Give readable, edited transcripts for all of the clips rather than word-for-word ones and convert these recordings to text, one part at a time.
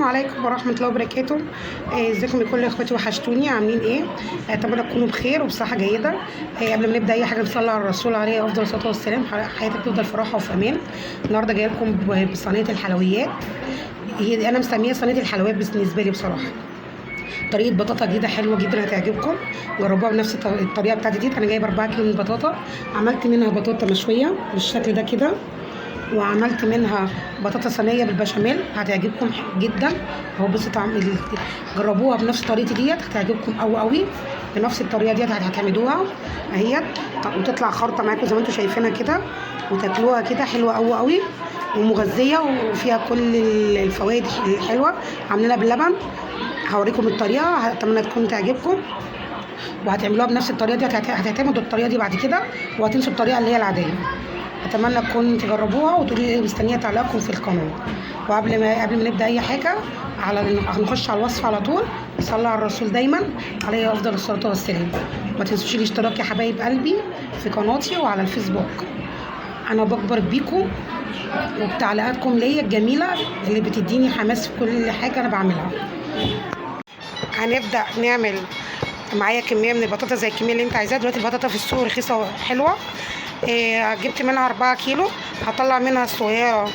عليكم ورحمة الله وبركاته. ازيكم يا كل اخواتي، وحشتوني. عاملين ايه؟ اتمنى تكونوا بخير وبصحة جيدة. قبل ما نبدأ اي حاجة نصلي على الرسول عليه افضل الصلاة والسلام. حياتك تفضل في راحة وفي امان. النهارده جايه لكم بصينية الحلويات. انا مسميها صينية الحلويات بالنسبة لي بصراحة. طريقة بطاطا جديدة حلوة جدا هتعجبكم، جربوها بنفس الطريقة بتاعتي دي. انا جايبة 4 كيلو من البطاطا، عملت منها بطاطا مشوية بالشكل ده كده، وعملت منها بطاطا صينيه بالبشاميل هتعجبكم جدا. اهو بصوا جربوها بنفس طريقتي ديت هتعجبكم قوي. بنفس الطريقه ديت هتعملوها اهيت، وتطلع خرطه معاكم زي ما انتم شايفينها كده، وتاكلوها كده حلوه قوي ومغذيه وفيها كل الفوائد الحلوه. عاملينها باللبن. هوريكم الطريقه، اتمنى تكون تعجبكم وهتعملوها بنفس الطريقه دي. هتعتمدوا الطريقه دي بعد كده وهتنسوا الطريقه اللي هي العاديه. اتمنى تكونوا تجربوها وتقولوا لي مستنيه تعليقكم في القناه. وقبل ما نبدا اي حاجه هنخش على الوصفه على طول. صلوا على الرسول دايما عليه افضل الصلاه والسلام. ما تنسوش الاشتراك يا حبايب قلبي في قناتي وعلى الفيسبوك. انا بكبر بيكم وبتعليقاتكم ليا الجميله اللي بتديني حماس في كل حاجه انا بعملها. هنبدا نعمل. معايا كميه من البطاطا زي الكميه اللي انت عايزاها. دلوقتي البطاطا في السوق رخيصه وحلوه. جبت منها 4 كيلو. هطلع منها الصغيره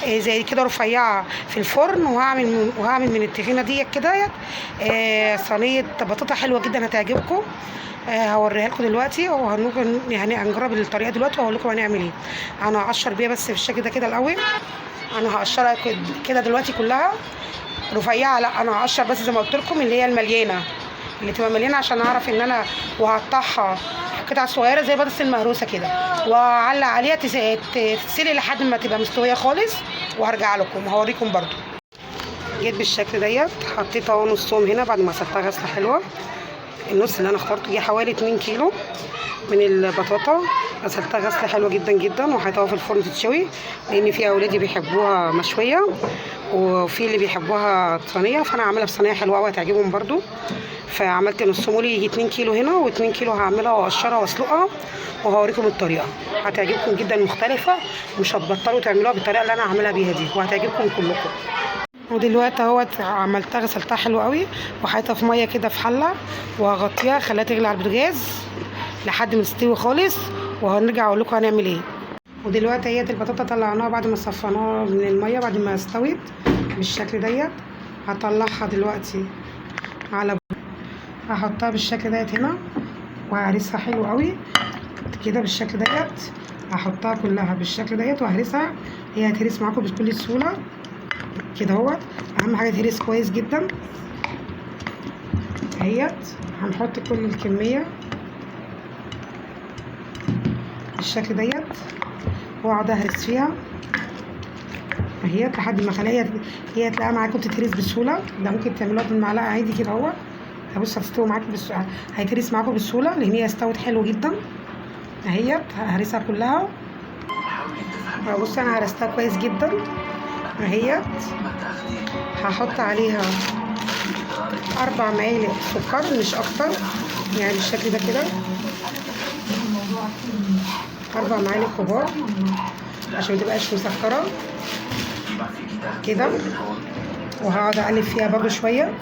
زي كده رفيعه في الفرن، وهعمل من التخينه دي كده صينيه بطاطا حلوه جدا هتعجبكم. هوريها لكم دلوقتي، هنجرب الطريقه دلوقتي وهقول لكم هنعمل ايه. انا هقشر بيها بس بالشكل ده كده الاول. انا هقشرها كده دلوقتي كلها رفيعه. لا انا هقشر بس زي ما قلت لكم اللي هي المليانه، اللي تبقى مليانه عشان اعرف ان انا وهقطعها قطع صغيره زي بطاطس المهروسه كده، واعلق عليها تتسلق لحد ما تبقى مستويه خالص، وهرجع لكم هوريكم برضو. جيت بالشكل ديت، حطيت اهو نصهم هنا بعد ما غسلتها غسله حلوه. النص اللي انا اخترته دي حوالي 2 كيلو من البطاطا. غسلتها غسله حلوه جدا جدا، وحطيتها في الفرن تتشوي، لان في اولادي بيحبوها مشويه وفي اللي بيحبوها صينيه، فانا عاملها بصينيه حلوه قوي هتعجبهم برضو. فعملت نصهم لي 2 كيلو هنا و2 كيلو هعملها واقشرها واسلقها، وهوريكم الطريقه هتعجبكم جدا مختلفه. مش هتبطلوا تعملوها بالطريقه اللي انا عاملها بيها دي، وهتعجبكم كلكم. ودلوقتي اهوت عملتها غسلتها حلو قوي، وحطيتها في ميه كده في حله، وهغطيها خليها تغلي على البوتاجاز لحد ما تستوي خالص، وهنرجع اقول لكم هنعمل ايه. ودلوقتي هي البطاطا طلعناها بعد ما صفيناها من الميه بعد ما استوت بالشكل ديت. هطلعها دلوقتي على هحطها بالشكل ديت هنا، وههرسها حلو قوي كده بالشكل ديت. هحطها كلها بالشكل ديت وهرسها. هي هتهرس معاكم بكل سهوله كده اهوت. اهم حاجه تهرس كويس جدا اهيت. هنحط كل الكميه بالشكل ديت، واقعد اهرس فيها اهيت لحد ما اخليها هي تلاقيها معاكم تتهرس بسهوله. ده ممكن تعملوها بالمعلقه عادي كده اهوت. بص هتستوي معاكم هيتهرس معاكم بسهوله لان هي استوت حلو جدا اهيت. ههرسها كلها. بص انا هرستها كويس جدا اهيت. هحط عليها 4 معالق سكر مش اكتر، يعني بالشكل ده كده 4 معالق كبار عشان متبقاش مسكره كده. وهقعد اقلب فيها برضو شويه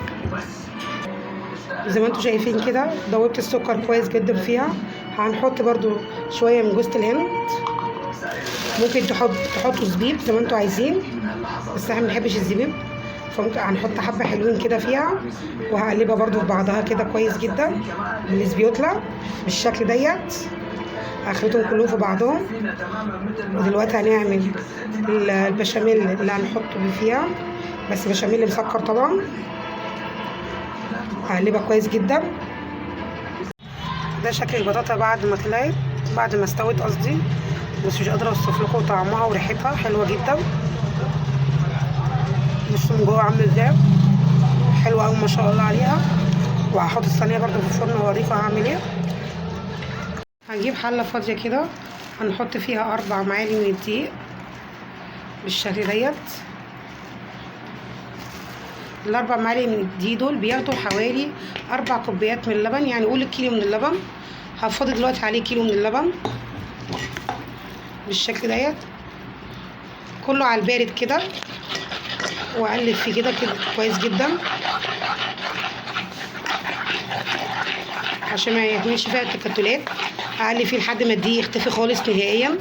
زي ما انتم شايفين كده. دوبت السكر كويس جدا فيها. هنحط برضو شويه من جوز الهند. ممكن تحطوا زبيب زي ما انتم عايزين، بس احنا ما بنحبش الزبيب، فممكن هنحط حبه حلوين كده فيها. وهقلبها برضو في بعضها كده كويس جدا بالسبيوتلا بالشكل ديت. هخلطهم كلهم في بعضهم. ودلوقتي هنعمل البشاميل اللي هنحطه فيها، بس بشاميل مسكر طبعا. هقلبها كويس جدا. ده شكل البطاطا بعد ما طلعت، بعد ما استوت قصدي، بس مش قادره اوصف لكم طعمها وريحتها حلوه جدا. بصوا من جوه عامل ازاي، حلوه قوي ما شاء الله عليها. وهحط الصينيه برده في الفرن واوريكم هعمل ايه. هنجيب حله فاضيه كده، هنحط فيها 4 معالق من الدقيق بالشكل ديت. ال4 معالق من الدقيق دول بياخدوا حوالي 4 كوبايات من اللبن، يعني قول الكيلو من اللبن. هفضي دلوقتي عليه كيلو من اللبن بالشكل ديت كله على البارد كده. واقلب فيه كده كده كويس جدا عشان ما يكونش فيها تكتلات. اقلب فيه لحد ما الدقيق يختفي خالص نهائيا.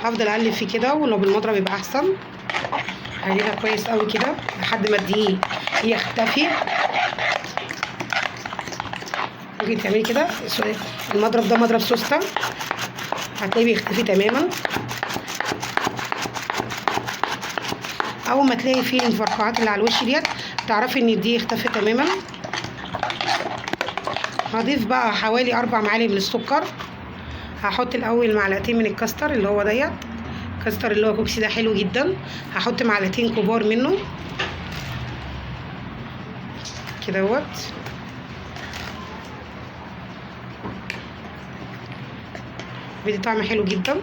هفضل اقلب فيه كده، ولو بالمضرب يبقى احسن. هقلبها كويس قوي كده لحد ما الدقيق يختفي. ممكن تعملي كده، المضرب ده مضرب سوسته، هتلاقيه بيختفي تماما. اول ما تلاقي فيه الفرقعات اللي على الوش ديت تعرفي ان الدقيق اختفى تماما. هضيف بقى حوالي 4 معالق من السكر. هحط الاول معلقتين من الكاستر اللي هو ديت، كاستر اللي هو كوكسي ده حلو جدا. هحط معلقتين كبار منه كده اهوت. بيدي طعم حلو جدا.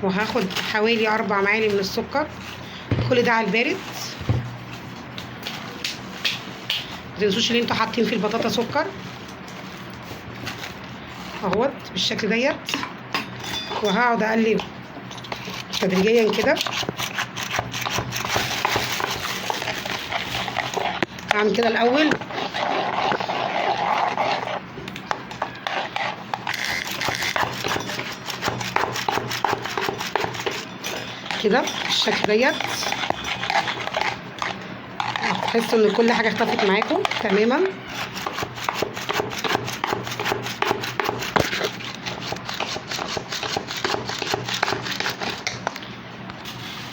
وهاخد حوالي 4 معالق من السكر، كل ده على البارد. متنسوش ان انتوا حاطين في البطاطا سكر اهوت بالشكل ديت. وهقعد اقلب تدريجيا كده. هعمل كده الاول كده بالشكل ديت. تحسوا ان كل حاجه اختفت معاكم تماما.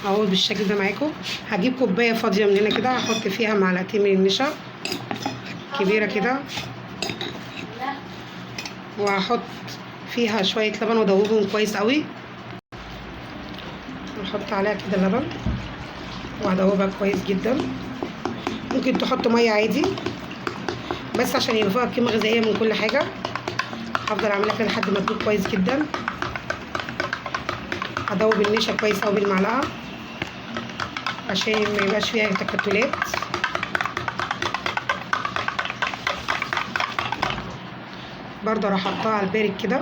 اهو بالشكل ده معاكم. هجيب كوبايه فاضيه من هنا كده، هحط فيها معلقتين من النشا كبيره كده، وهحط فيها شويه لبن وادوبهم كويس قوي. نحط عليها كده لبن وهدوبها كويس جدا. ممكن تحطوا ميه عادي بس عشان يبقى فيها قيمه غذائيه من كل حاجه. هفضل اعملها كده لحد ما تدوب كويس جدا. هدوب النشا كويس قوي بالمعلقه عشان ما يبقاش فيها تكتلات. برضه راح احطها على البارد كده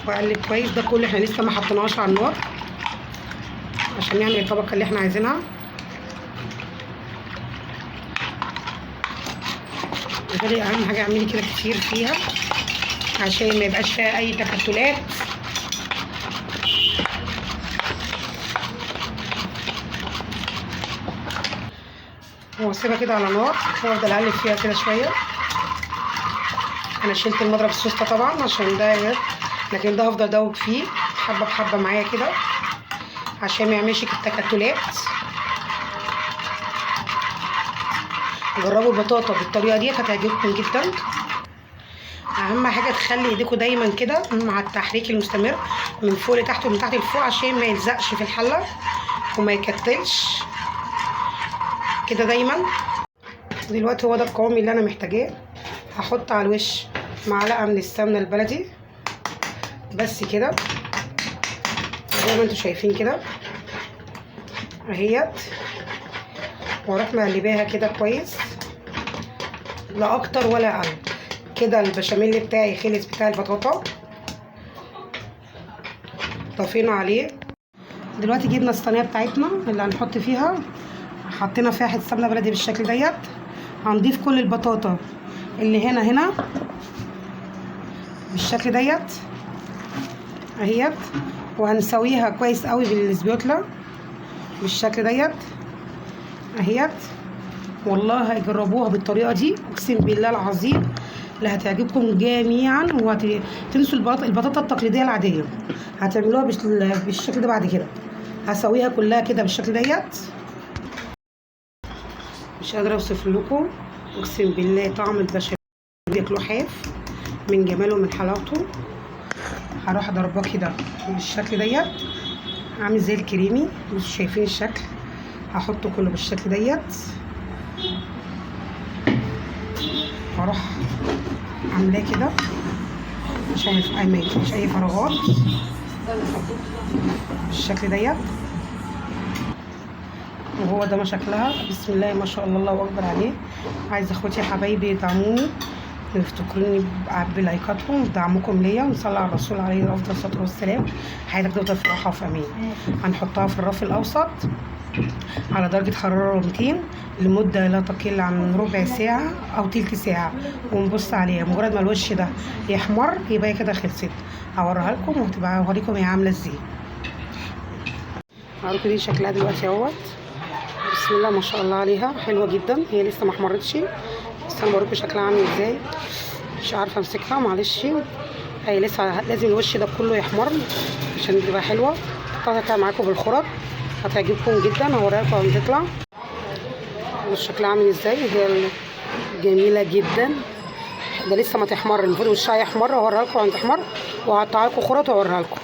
واقلب كويس. ده كله احنا لسه ما حطيناهاش على النار عشان نعمل الطبقه اللي احنا عايزينها. غير اهم حاجه اعملي كده كتير فيها عشان ما يبقاش فيها اي تكتلات. واسيبها كده على نار وافضل اقلب فيها كده شويه. انا شلت المضرب السوسته طبعا عشان ده، لكن ده هفضل ادوب فيه حبه بحبه معايا كده عشان ما يعملش التكتلات. جربوا البطاطا بالطريقه ديت هتعجبكم جدا. اهم حاجه تخلي ايديكم دايما كده مع التحريك المستمر من فوق لتحت ومن تحت لفوق عشان ما يلزقش في الحله وما يكتلش كده دايما. دلوقتي هو ده القوام اللي انا محتاجاه. هحط على الوش معلقه من السمنه البلدي بس كده زي ما انتوا شايفين كده اهيت. واروح مقلباها كده كويس لا اكتر ولا اقل. كده البشاميل بتاعي خلص بتاع البطاطا. طفينا عليه. دلوقتي جبنا الصينيه بتاعتنا اللي هنحط فيها، حطينا فيها حته سمنه بلدي بالشكل ديت. هنضيف كل البطاطا اللي هنا بالشكل ديت اهيت، وهنسويها كويس قوي بالسبيوتلا بالشكل ديت اهيت. والله هيجربوها بالطريقه دي اقسم بالله العظيم اللي هتعجبكم جميعا. وهتنسوا البطاطا التقليديه العاديه، هتعملوها بالشكل ده. بعد كده هسويها كلها كده بالشكل ديت. مش قادره اوصف لكم اقسم بالله طعم البشاميل بياكلوه حاف من جماله ومن حلاوته. هروح اضربها كده بالشكل ديت عامل زي الكريمي. بصوا شايفين الشكل. هحطه كله بالشكل ديت واروح عاملاه كده عشان ما يبقاش اي فراغات بالشكل ديت. وهو ده ما شكلها. بسم الله ما شاء الله، الله اكبر عليه. عايزه اخواتي حبايبي يدعموني افتكروني بلايكاتكم ودعمكم ليا، ونصلي على الرسول عليه افضل الصلاه والسلام. حياتك تفضل في راحه وفي امان. هنحطها في الرف الاوسط على درجه حراره 200 لمده لا تقل عن ربع ساعه او تلت ساعه، ونبص عليها مجرد ما الوش ده يحمر يبقى كده خلصت. هوريها لكم وهتبقى اوريكم هي عامله ازاي. هوريكم دي شكلها دلوقتي اهوت. بسم الله ما شاء الله عليها، حلوه جدا. هي لسه ما احمرتش بس انا بوريكم شكلها عامل ازاي. مش عارفه امسكها معلش. هي لسه لازم الوش ده كله يحمر عشان تبقى حلوه. هحطها معاكم بالخرط هتعجبكم جدا. هوريها لكم لما تطلع. بصوا شكلها عامل ازاي. هي جميله جدا. ده لسه ما تحمر، المفروض وشها يحمر. هوريها لكم لما تحمر وهقطع لكم خرط واوريها لكم.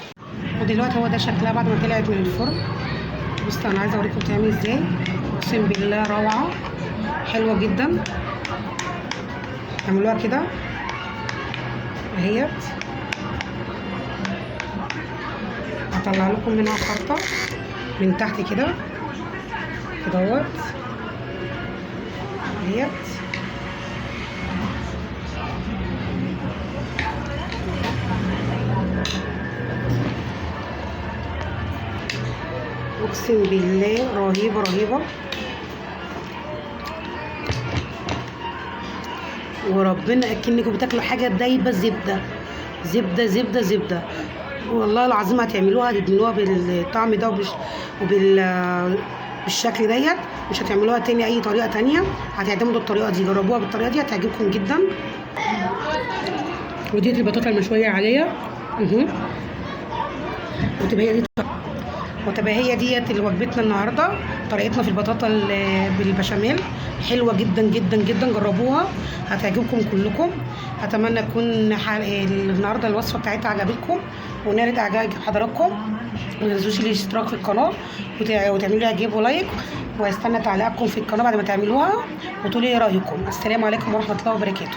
ودلوقتي هو ده شكلها بعد ما طلعت من الفرن. بصوا انا عايزه اوريكم بتعمل ازاي. اقسم بالله روعه، حلوه جدا. اعملوها كده اهيت. هطلع لكم منها خرطه من تحت كده كدهوت اهيت. اقسم بالله رهيبه رهيبه. وربنا اكنكم بتاكلوا حاجه دايبه زبده زبده زبده زبده. والله العظيم هتعملوها هتدمنوها بالطعم ده بالشكل ديت. مش هتعملوها تاني اي طريقه تانيه، هتعتمدوا الطريقه دي. جربوها بالطريقه دي هتعجبكم جدا. وديت البطاطا المشويه عليها وتبقى هي ديت وجبتنا النهارده. طريقتنا في البطاطا بالبشاميل حلوه جدا جدا جدا. جربوها هتعجبكم كلكم. اتمنى تكون النهارده الوصفه بتاعتها عجبتكم ونالت اعجاب حضراتكم. ما تنسوش الاشتراك في القناه وتعملوا لي اعجاب ولايك، واستنى تعليقاتكم في القناه بعد ما تعملوها وتقولوا ايه رايكم. السلام عليكم ورحمه الله وبركاته.